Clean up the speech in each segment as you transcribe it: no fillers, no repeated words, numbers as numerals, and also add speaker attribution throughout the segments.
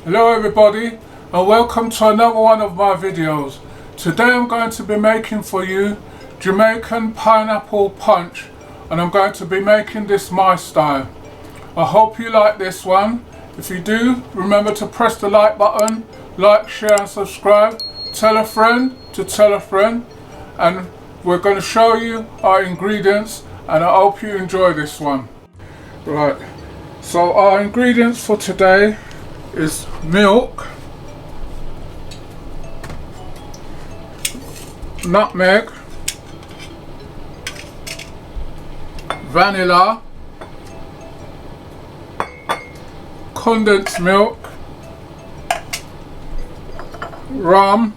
Speaker 1: Hello everybody, and welcome to another one of my videos. Today I'm going to be making for you Jamaican pineapple punch, and I'm going to be making this my style. I hope you like this one. If you do, remember to press the like button, like, share and subscribe. Tell a friend to tell a friend, and we're going to show you our ingredients, and I hope you enjoy this one. Right, so our ingredients for today is milk, nutmeg, vanilla, condensed milk, rum,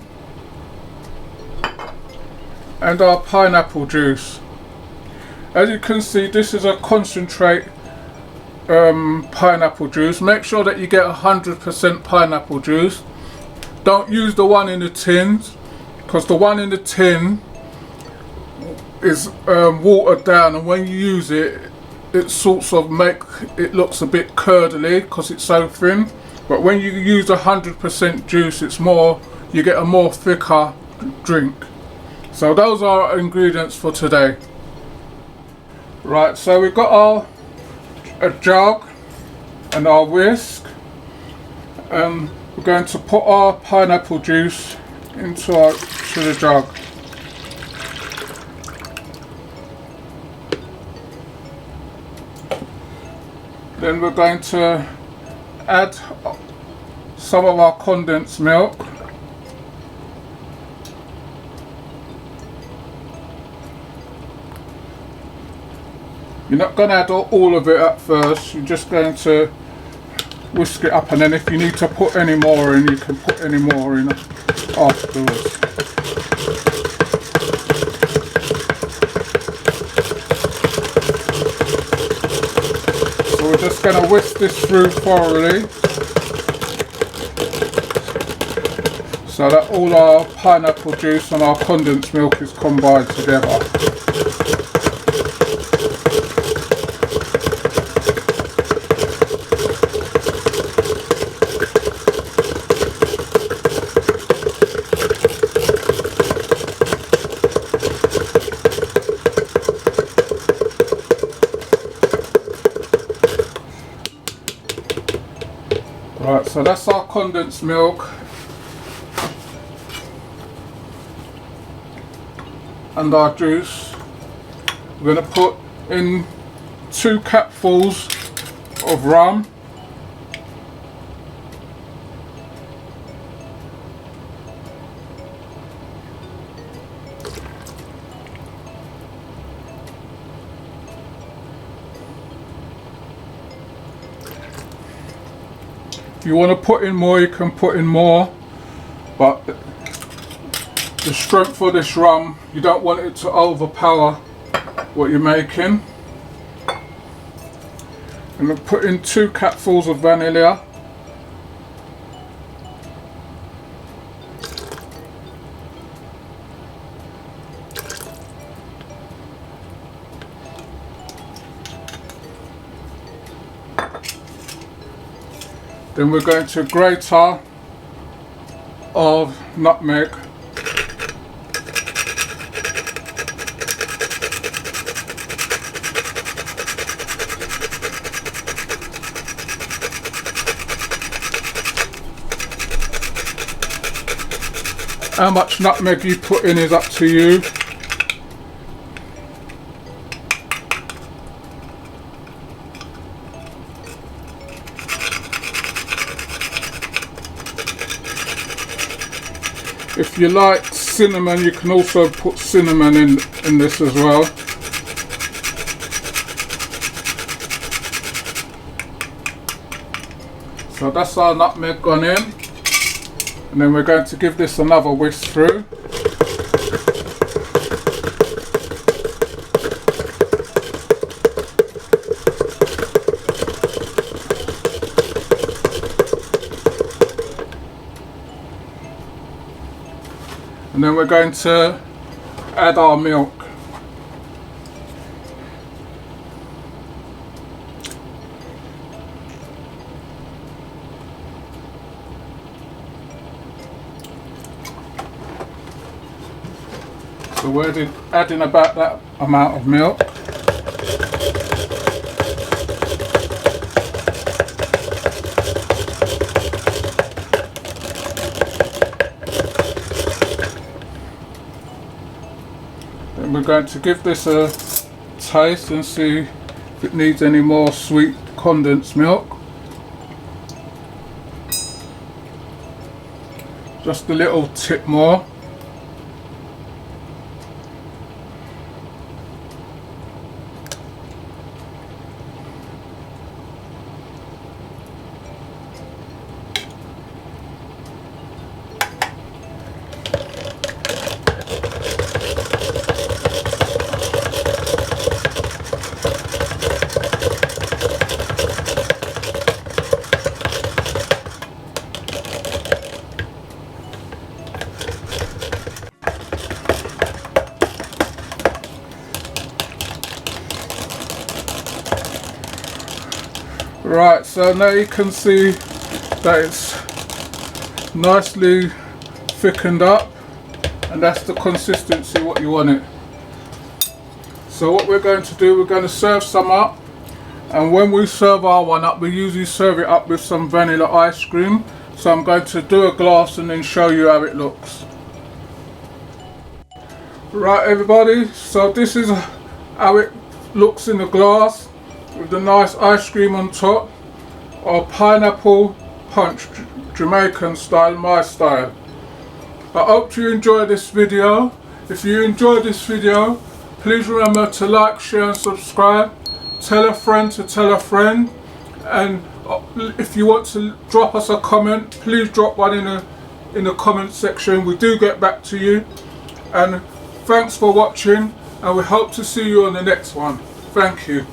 Speaker 1: and our pineapple juice. As you can see, this is a concentrate pineapple juice. Make sure that you get 100% pineapple juice. Don't use the one in the tins, because the one in the tin is watered down, and when you use it, it sorts of it looks a bit curdly because it's so thin. But when you use 100% juice, you get a more thicker drink. So those are our ingredients for today. Right, so we've got a jug and our whisk, and we're going to put our pineapple juice into the jug. Then we're going to add some of our condensed milk. You're not going to add all of it at first, you're just going to whisk it up, and then if you need to put any more in, you can put any more in afterwards. So we're just going to whisk this through thoroughly, so that all our pineapple juice and our condensed milk is combined together. Right, so that's our condensed milk and our juice. We're going to put in 2 capfuls of rum, if you want to put in more, you can put in more, but the strength for this rum, you don't want it to overpower what you're making. And we'll put in 2 capfuls of vanilla. Then we're going to grate our nutmeg. How much nutmeg you put in is up to you. If you like cinnamon, you can also put cinnamon in this as well. So that's our nutmeg gone in, and then we're going to give this another whisk through. And then we're going to add our milk. So we're adding about that amount of milk. Then we're going to give this a taste and see if it needs any more sweet condensed milk. Just a little tip more. Right, so now you can see that it's nicely thickened up, and that's the consistency what you want it. So what we're going to do, we're going to serve some up, and when we serve our one up, we usually serve it up with some vanilla ice cream. So I'm going to do a glass and then show you how it looks. Right everybody, so this is how it looks in the glass, with the nice ice cream on top, or pineapple punch, Jamaican style, my style. I hope you enjoyed this video. If you enjoyed this video, please remember to like, share and subscribe. Tell a friend to tell a friend, and if you want to drop us a comment, please drop one in the comment section. We do get back to you, and thanks for watching, and we hope to see you on the next one. Thank you.